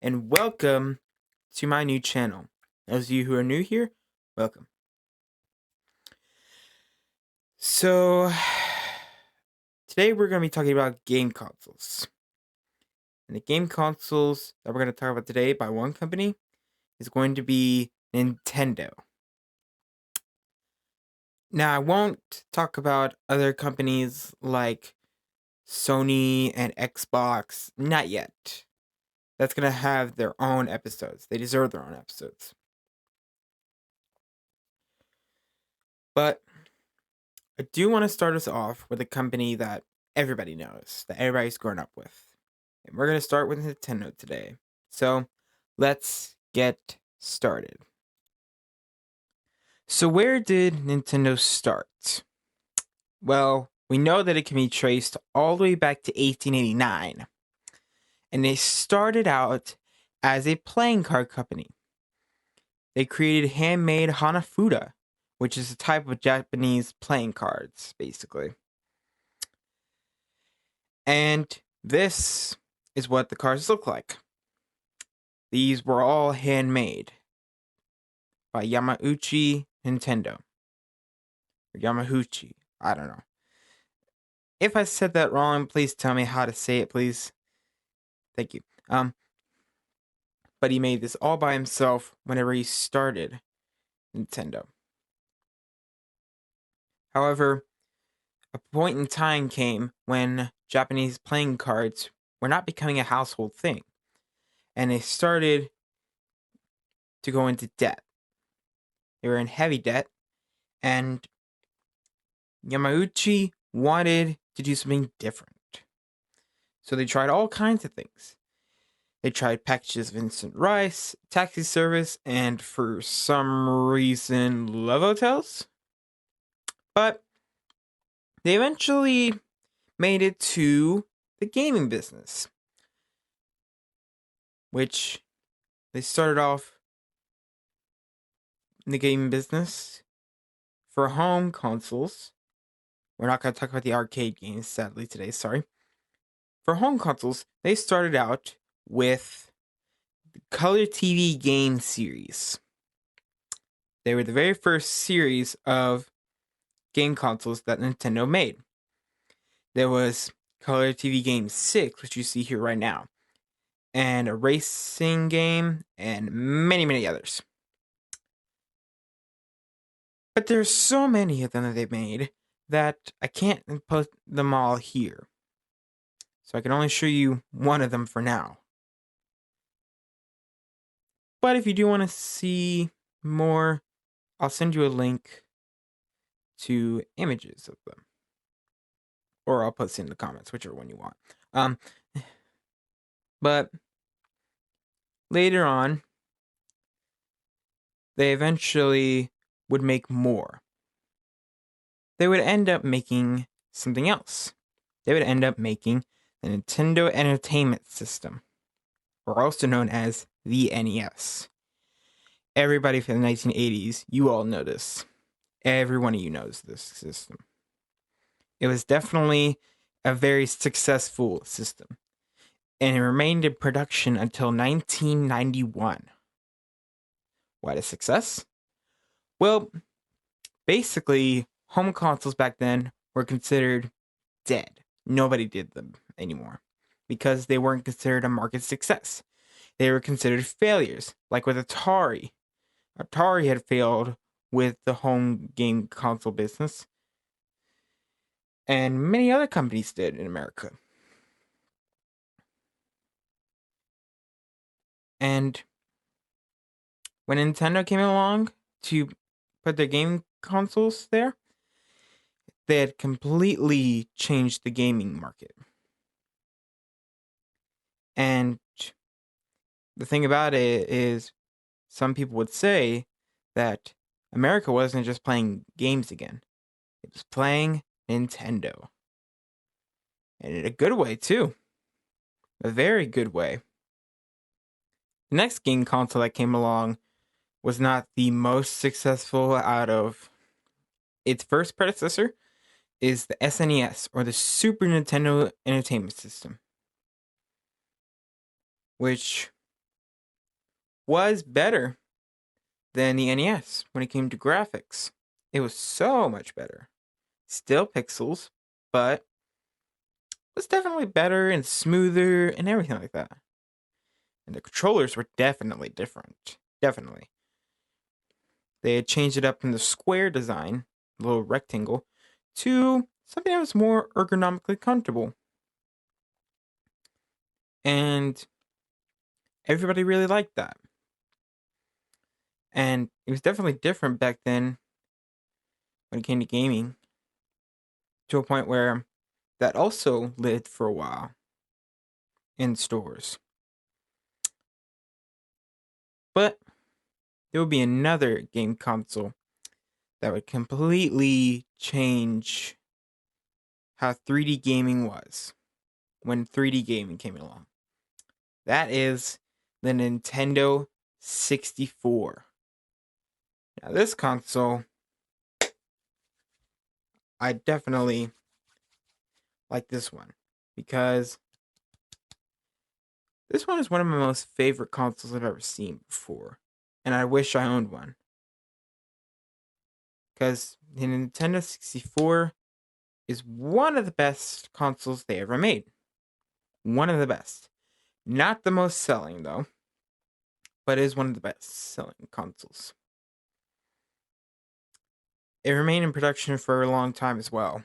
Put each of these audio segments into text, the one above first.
and welcome to my new channel. Those of you who are new here, welcome. So, today we're going to be talking about game consoles. And the game consoles that we're going to talk about today by one company is going to be Nintendo. Now, I won't talk about other companies like Sony and Xbox, not yet. That's going to have their own episodes. They deserve their own episodes. But I do want to start us off with a company that everybody knows, that everybody's grown up with. And we're going to start with Nintendo today. So let's get started. So, where did Nintendo start? Well, we know that it can be traced all the way back to 1889. And they started out as a playing card company. They created handmade Hanafuda, which is a type of Japanese playing cards, basically. And this is what the cards look like. These were all handmade by Yamauchi Nintendo. Or Yamauchi, I don't know. If I said that wrong, please tell me how to say it, please. Thank you. But he made this all by himself whenever he started Nintendo. However, a point in time came when Japanese playing cards were not becoming a household thing, and they started to go into debt. They were in heavy debt, and Yamauchi wanted to do something different. So they tried all kinds of things. They tried packages of instant rice, taxi service, and for some reason, love hotels. But they eventually made it to the gaming business, which they started off in the gaming business for home consoles. We're not going to talk about the arcade games, sadly, today, sorry. For home consoles, they started out with the Color TV game series. They were the very first series of game consoles that Nintendo made. There was Color TV Game 6, which you see here right now, and a racing game, and many, many others. But there's so many of them that they made that I can't put them all here. So I can only show you one of them for now. But if you do want to see more, I'll send you a link to images of them. Or I'll post it in the comments, whichever one you want. But later on, they eventually would make more. They would end up making something else. They would end up making the Nintendo Entertainment System, or also known as the NES. Everybody from the 1980s, you all know this. Every one of you knows this system. It was definitely a very successful system, and it remained in production until 1991. What a success? Well, basically, home consoles back then were considered dead. Nobody did them anymore because they weren't considered a market success. They were considered failures, like with Atari. Atari had failed with the home game console business, and many other companies did in America. And when Nintendo came along to put their game consoles there, they had completely changed the gaming market. And the thing about it is, some people would say that America wasn't just playing games again, it was playing Nintendo. And in a good way, too. A very good way. The next game console that came along was not the most successful out of its first predecessor, is the SNES, or the Super Nintendo Entertainment System, which was better than the NES when it came to graphics. It was so much better. Still pixels, but was definitely better and smoother and everything like that. And the controllers were definitely different. Definitely. They had changed it up from the square design, a little rectangle, to something that was more ergonomically comfortable. And everybody really liked that. And it was definitely different back then when it came to gaming, to a point where that also lived for a while in stores. But there would be another game console that would completely change how 3D gaming was when 3D gaming came along. That is the Nintendo 64. Now, this console, I definitely like this one because this one is one of my most favorite consoles I've ever seen before, and I wish I owned one. Because the Nintendo 64 is one of the best consoles they ever made. One of the best. Not the most selling, though, but is one of the best selling consoles. It remained in production for a long time as well,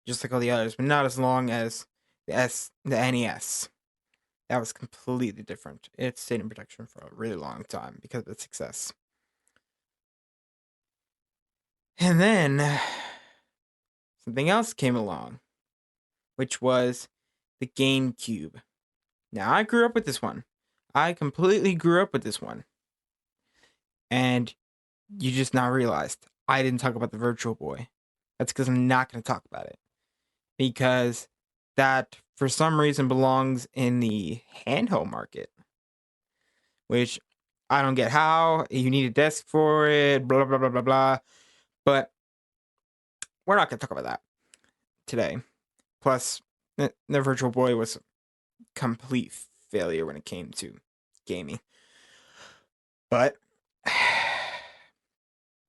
just like all the others, but not as long as the NES. That was completely different. It stayed in production for a really long time because of its success. And then something else came along, which was the GameCube. Now, I grew up with this one. I completely grew up with this one. And you just now realized I didn't talk about the Virtual Boy. That's because I'm not going to talk about it. Because that, for some reason, belongs in the handheld market. Which I don't get how. You need a desk for it, blah, blah, blah, blah, blah. But we're not going to talk about that today. Plus, the Virtual Boy was a complete failure when it came to gaming. But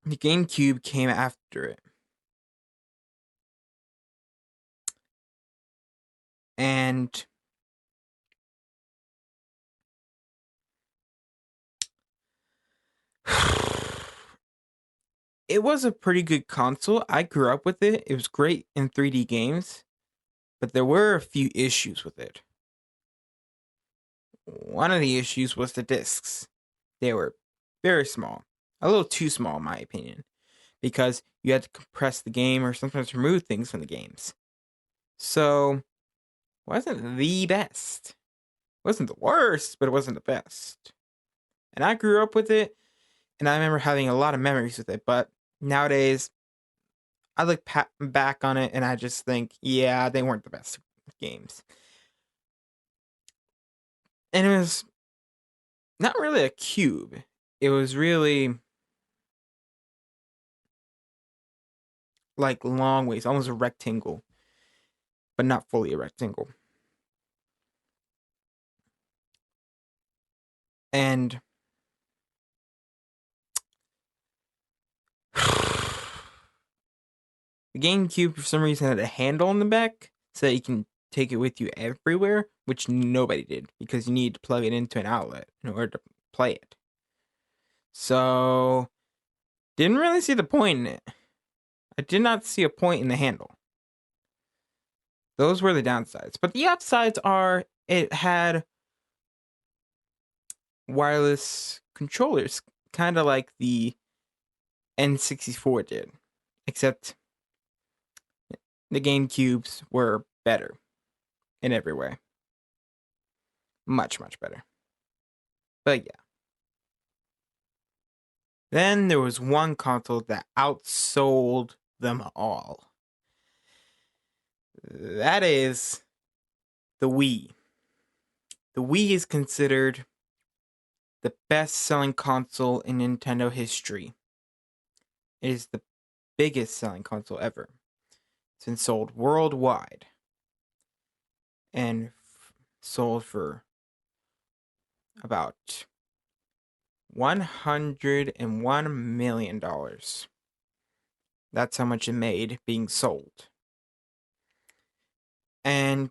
the GameCube came after it. And it was a pretty good console. I grew up with it. It was great in 3D games, but there were a few issues with it. One of the issues was the discs. They were very small, a little too small, in my opinion, because you had to compress the game or sometimes remove things from the games. So, wasn't the best. Wasn't the worst, but it wasn't the best. And I grew up with it, and I remember having a lot of memories with it, but nowadays, I look back on it and I just think, yeah, they weren't the best games. And it was not really a cube. It was really like long ways, almost a rectangle, but not fully a rectangle. And the GameCube, for some reason, had a handle on the back so that you can take it with you everywhere, which nobody did because you need to plug it into an outlet in order to play it. So, didn't really see the point in it. I did not see a point in the handle. Those were the downsides. But the upsides are it had wireless controllers, kind of like the N64 did, except the GameCubes were better in every way. Much, much better. But yeah. Then there was one console that outsold them all. That is the Wii. The Wii is considered the best-selling console in Nintendo history. It is the biggest selling console ever. It's been sold worldwide and sold for about $101 million. That's how much it made being sold. And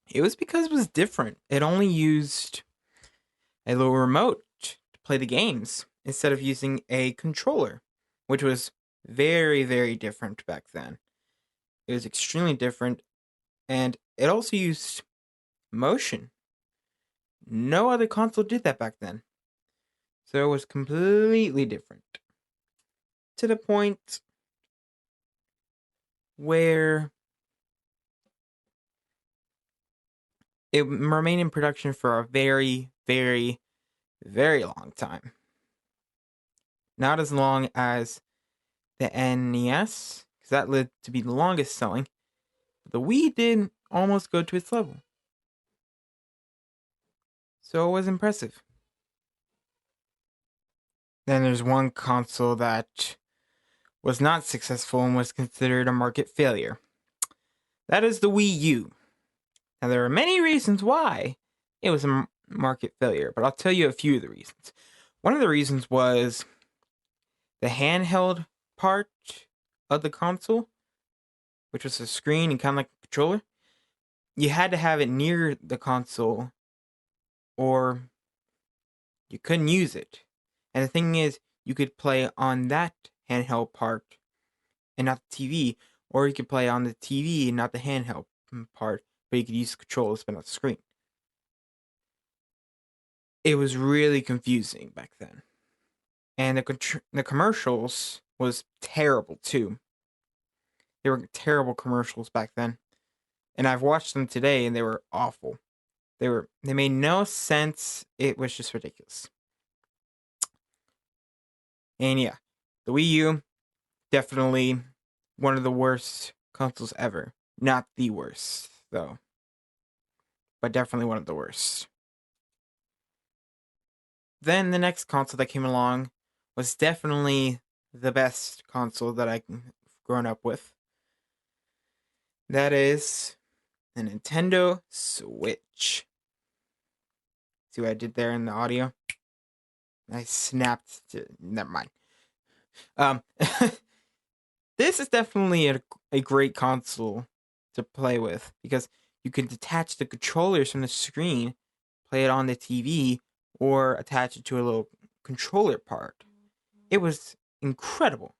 it was because it was different. It only used a little remote to play the games instead of using a controller, which was very, very different back then. It was extremely different, and it also used motion. No other console did that back then. So it was completely different. To the point where it remained in production for a very, very, very long time. Not as long as the NES, because that lived to be the longest selling. But the Wii did almost go to its level. So it was impressive. Then there's one console that was not successful and was considered a market failure. That is the Wii U. Now, there are many reasons why it was a market failure, but I'll tell you a few of the reasons. One of the reasons was the handheld part of the console, which was a screen and kind of like a controller. You had to have it near the console or you couldn't use it. And the thing is, you could play on that handheld part and not the TV, or you could play on the TV and not the handheld part, but you could use the controllers but not the screen. It was really confusing back then. And the commercials was terrible too. They were terrible commercials back then. And I've watched them today and they were awful. They made no sense. It was just ridiculous. And yeah, the Wii U, definitely one of the worst consoles ever. Not the worst, though. But definitely one of the worst. Then the next console that came along was definitely the best console that I've grown up with. That is the Nintendo Switch. See what I did there in the audio? I snapped. Never mind. This is definitely a great console to play with because you can detach the controllers from the screen, play it on the TV, or attach it to a little controller part. It was incredible.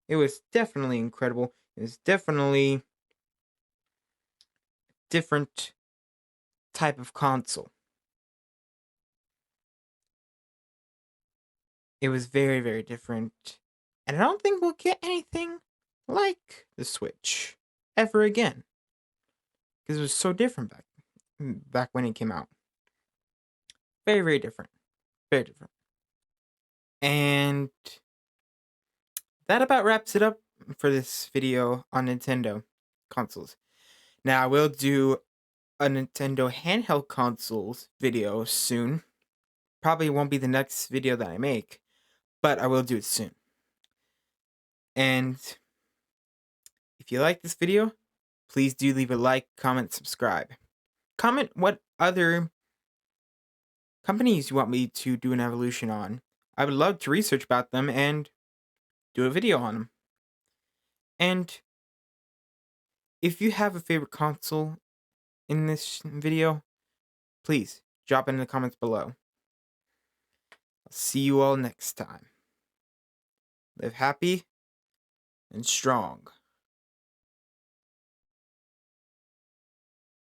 It was definitely incredible. It was definitely a different type of console. It was very, very different. And I don't think we'll get anything like the Switch ever again. Because it was so different back when it came out. Very, very different. Very different. And that about wraps it up for this video on Nintendo consoles. Now I will do a Nintendo handheld consoles video soon. Probably won't be the next video that I make, but I will do it soon. And if you like this video, please do leave a like, comment, subscribe. Comment what other companies you want me to do an evolution on. I would love to research about them and do a video on them. And if you have a favorite console in this video, please drop it in the comments below. I'll see you all next time. Live happy and strong.